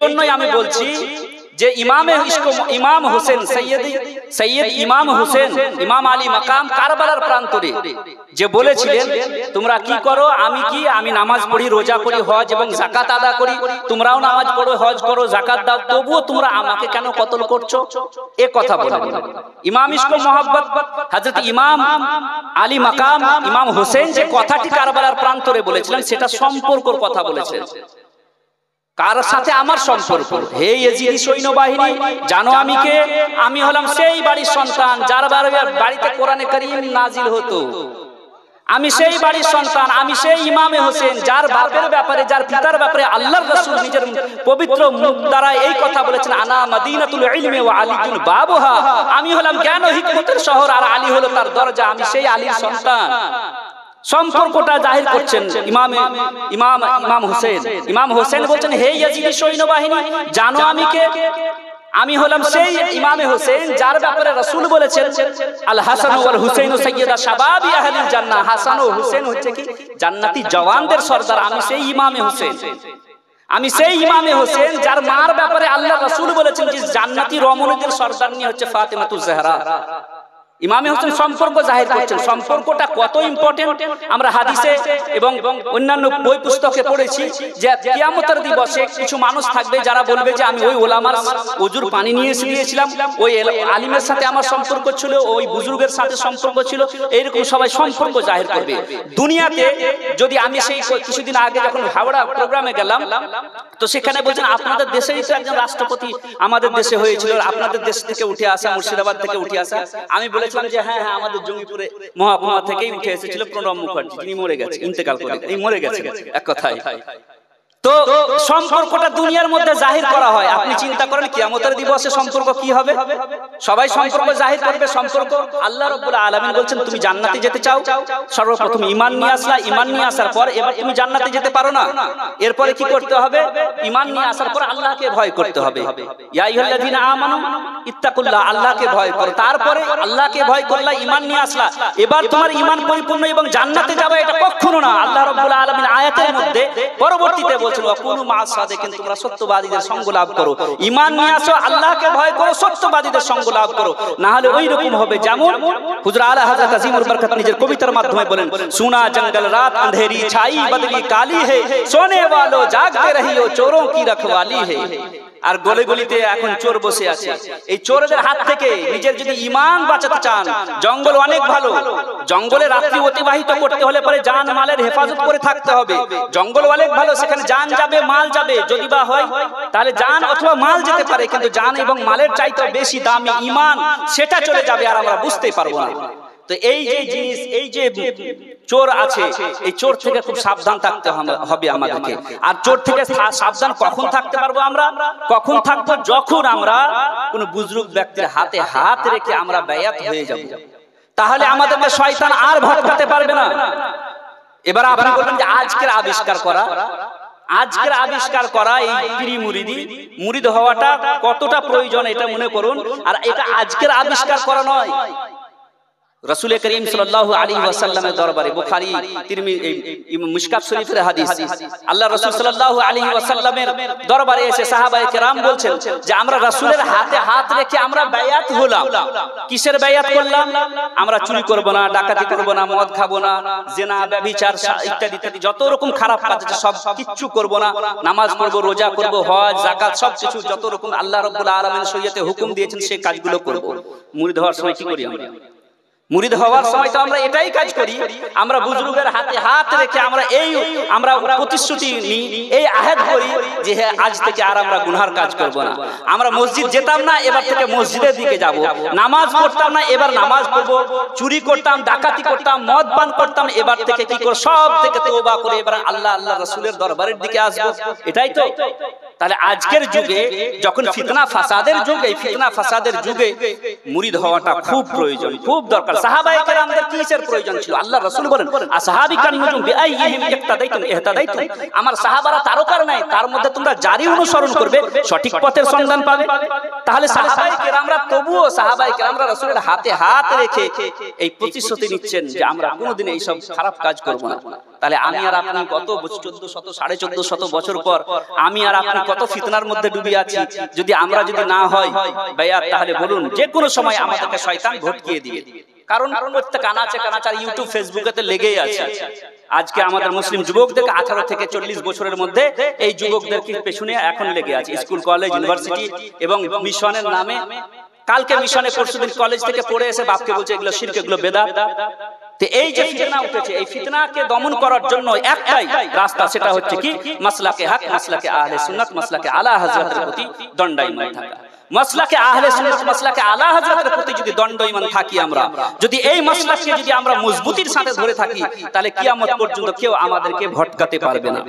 জন্যই আমি বলছি যে ইমাম হোসেন সৈয়দ ইমাম হোসেন ইমাম আলী মাকাম কারবালার প্রান্তরে যে বলেছিলেন তোমরা কি করো আমি নামাজ পড়ি, রোজা করি, হজ এবং যাকাত আদা করি, তোমরাও নামাজ পড়ো, হজ করো, যাকাত দাও, তবুও তোমরা আমাকে কেন কতল করছো? এ কথা বলেন ইমাম ইশক মোহাব্বত হযরত ইমাম আলী মাকাম ইমাম হোসেন যে কথাটি কারবালার প্রান্তরে বলেছিলেন সেটা সম্পর্কর কথা বলেছেন। কার সাথে আমার সম্পর্ক? হে ইয়াজিদি সৈন্যবাহিনী, জানো আমি কে? আমি হলাম সেই বাড়ির সন্তান যার বাড়িতে কোরআনে কারীম নাজিল হতো। আমি সেই বাড়ির সন্তান, আমি সেই ইমামে হোসেন যার বাপের ব্যাপারে, যার পিতার ব্যাপারে আল্লাহর রাসূল নিজের পবিত্র মুখ দ্বারা এই কথা বলেছেন, আনা মাদিনাতুল ইলমি ওয়া আলিয়ুন বাবুহা। আমি হলাম জ্ঞান ও হিকমতের শহর আর আলী হলো তার দরজা। আমি সেই আলীর সন্তান। সম্পর্কটা জাহির করছেন ইমাম হোসেন। ইমাম হোসেন বলছেন, হে ইয়াজিদি সৈন্যবাহিনী, জানো আমি কে? আমি হলাম সেই ইমামে হোসেন যার ব্যাপারে রাসূল বলেছেন, আল হাসান ওয়াল হুসাইন সাইয়্যিদা শাবাবি আহলিল জান্নাহ। হাসান ও হুসেন হচ্ছে কি জান্নাতি জওয়ানদের সরদার। আমি সেই ইমামে হোসেন, আমি সেই ইমামে হোসেন যার মার ব্যাপারে আল্লাহ রাসূল বলেছেন যে জান্নাতি রমণীদের সরদারনি হচ্ছে ফাতেমাতুজ জাহরা। ইমামে হোসেন সম্পর্ক জাহির করছেন। সম্পর্কটা কত ইম্পর্টেন্ট আমরা হাদিসে এবং অন্যান্য বই পুস্তকে পড়েছি যে কিয়ামতের দিবসে কিছু মানুষ থাকবে যারা বলবে যে আমি ওই ওলামার ওজুর পানি নিয়ে এসে দিয়েছিলাম, ওই আলিমের সাথে আমার সম্পর্ক ছিল, ওই বুজুর্গের সাথে সম্পর্ক ছিল। এইরকম সবাই সম্পর্ক জাহির করবে দুনিয়াতে। যদি আমি সেই কিছুদিন আগে যখন হাওড়া প্রোগ্রামে গেলাম, তো সেখানে বলছেন আপনাদের দেশেই তো একজন রাষ্ট্রপতি আমাদের দেশে হয়েছিল, আপনাদের দেশ থেকে উঠে আসা, মুর্শিদাবাদ থেকে উঠে আসা। আমি বলেছিলাম যে হ্যাঁ আমাদের জঙ্গিপুরে মহকুমা থেকেই উঠে এসেছিল প্রণব মুখার্জি, তিনি মরে গেছে, ইন্তেকাল করে মরে গেছে এক কথায়। তো সম্পর্কটা দুনিয়ার মধ্যে জাহির করা হয়। আপনি চিন্তা করেন কিয়ামতের দিবসে সম্পর্ক কি হবে? সবাই সম্পর্ক জাহির করবে। সম্পর্ক আল্লাহ রাব্বুল আলামিন বলছেন তুমি জান্নাতে যেতে চাও, সর্বপ্রথম ঈমান নিয়ে আসলা, ঈমান নিয়ে আসার পর এবার তুমি জান্নাতে যেতে পারো না, এরপরে কি করতে হবে? ঈমান নিয়ে আসার পর আল্লাহকে ভয় করতে হবে। ইয়া আইয়ুহাল্লাযীনা আমানু ইত্তাকুল্লাহ, আল্লাহকে ভয় করো। তারপরে আল্লাহকে ভয় করলা, ঈমান নিয়ে আসলা, এবার তোমার ঈমান পরিপূর্ণ এবং জান্নাতে যাবে এটা কখনো না। আল্লাহ রাব্বুল আলামিন আয়াতের মধ্যে পরবর্তীতে বলছেন ওয়াকুনু মা'আস সাদিকিন, তোমরা সত্যবাদীদের সঙ্গ লাভ করো। ঈমান নিয়ে আসো, আল্লাহকে ভয় করো, সত্যবাদীদের সঙ্গ লাভ করো, না হলে ওই রকম হবে যেমন হুজুর আলা হযরত আজিমুল বরকত নিজের কবিতার মাধ্যমে বলেন, সুনা জঙ্গল রাত अंधेरी छाई बदली काली है, सोने वालों जागते रहियो चोरों की रखवाली है। আর গলি গলিতে এখন চোর বসে আছে। এই চোরদের হাত থেকে নিজের যদি ঈমান বাঁচাতে চান, জঙ্গল অনেক ভালো, জঙ্গলে রাত্রি অতিবাহিত করতে হলে পরে জান মালের হেফাজত করে থাকতে হবে। জঙ্গল অনেক ভালো, সেখানে জান যাবে, মাল যাবে, যদি বা হয় তাহলে জান অথবা মাল যেতে পারে, কিন্তু জান এবং মালের চাইতে বেশি দামি ঈমান, সেটা চলে যাবে আর আমরা বুঝতেই পারবো না। তো এই যে জিনিস, এই যে চোর আছে, এই চোর থেকে খুব সাবধান থাকতে হবে আমাদেরকে। আর চোর থেকে সাবধান কখন থাকতে পারবো আমরা? কখন থাকবো? যখন আমরা কোন বুজুর্গ ব্যক্তির হাতে হাত রেখে আমরা বায়াত হয়ে যাব, তাহলে আমাদেরকে শয়তান আর ভটকাতে পারবে না। এবার আপনি বলবেন যে আজকের আবিষ্কার করা এই পীরি মুরিদ হওয়াটা কতটা প্রয়োজন এটা মনে করুন। আর এটা আজকের আবিষ্কার করা নয়, রাসূল করিম সাল্লাল্লাহু আলাইহি ওয়াসাল্লামের দরবারে, বুখারী, তিরমিজি, মিশকাত শরীফের হাদিস, আল্লাহ রাসূল সাল্লাল্লাহু আলাইহি ওয়াসাল্লামের দরবারে এসে সাহাবায়ে কেরাম বলছেন যে আমরা রাসূলের হাতে হাত রেখে আমরা বায়াত হলাম। কিসের বায়াত করলাম? আমরা চুরি করব না, ডাকাতি করব না, মদ খাবো না, জিনা, ব্যভিচার ইত্যাদি ইত্যাদি যত রকম খারাপ কাজ আছে সব কিচ্ছু করব না, নামাজ পড়ব, রোজা করব, হজ, যাকাত সব কিছু যত রকম আল্লাহ রাব্বুল আলামিন শরীয়তে হুকুম দিয়েছেন সেই কাজগুলো করব। মুরিদ হওয়ার সময় কি করি আমরা? মুরিদ হওয়ার সময় তো আমরা এটাই কাজ করি, আমরা বুজুর্গের হাতে হাত রেখে আমরা প্রতিশ্রুতি নিই, এই আহেদ করি যে হ্যাঁ আজ থেকে আর আমরা গুনার কাজ করব না। আমরা মসজিদ যেতাম না, এবার থেকে মসজিদের দিকে যাব। নামাজ পড়তাম না, এবার নামাজ পড়বো। চুরি করতাম, ডাকাতি করতাম, মদ পান করতাম, এবার থেকে কি করে সব থেকে তওবা করে এবার আল্লাহ রাসূলের দরবারের দিকে আসবো। এটাই তো। তাহলে আজকের যুগে যখন ফিতনা ফাসাদের যুগ, এই ফিতনা ফাসাদের যুগে মুরিদ হওয়াটা খুব প্রয়োজন, খুব দরকার। সাহাবায়ে কেরামদের কিসের প্রয়োজন ছিল? আল্লাহ রাসূল বলেন, আসহাবিকান নুজুম বিআইহিম ইক্তাদাইতুম ইহতাদাইতুম, আমার সাহাবারা তারকার নাই, তার মধ্যে তোমরা জারি অনুসরণ করবে, সঠিক পথের সন্ধান পাবে। তাহলে সাহাবায়ে কেরামরা তবুও সাহাবায়ে কেরামরা রাসূলের হাতে হাত রেখে এই প্রতিশ্রুতি নিচ্ছেন যে আমরা কোনোদিন এই সব খারাপ কাজ করব না। তাহলে আমি আর আপনি কত 1400 1450 বছর পর আমি আর আপনি কত ফিতনার মধ্যে ডুবে আছি, যদি আমরা যদি না হয় বেয়াত, তাহলে বলুন যে কোনো সময় আমাদেরকে শয়তান ভটকিয়ে দিবে। কারণ প্রত্যেক আনাচে কানাচার ইউটিউব ফেসবুকেতে লেগেই আছে। আজকে আমাদের মুসলিম যুবকদেরকে 18 থেকে 40 বছরের মধ্যে এই যুবকদেরকে পেছনে এখন লেগে আছে স্কুল কলেজ ইউনিভার্সিটি এবং মিশনের নামে। কালকে মিশনে পরশুদিন কলেজ থেকে পড়ে এসে বাপকে বলছে এগুলো শিরক, এগুলো বেদাত। তো এই যে ফিতনা উঠেছে, এই ফিতনাকে দমন করার জন্য একটাই রাস্তা, সেটা হচ্ছে কি মাসলাকে হক, মাসলাকে আহলে সুন্নাত, মাসলাকে আলা হযরতের প্রতি দণ্ডায়মান থাকা। মাসলাকে আহলে সুন্নাত, মাসলাকে আলা হযরতের প্রতি যদি দণ্ডায়মান থাকি আমরা, যদি এই মাসলাককে যদি আমরা মজবুতির সাথে ধরে থাকি, তাহলে কিয়ামত পর্যন্ত কেউ আমাদেরকে ভটকাতে পারবে না।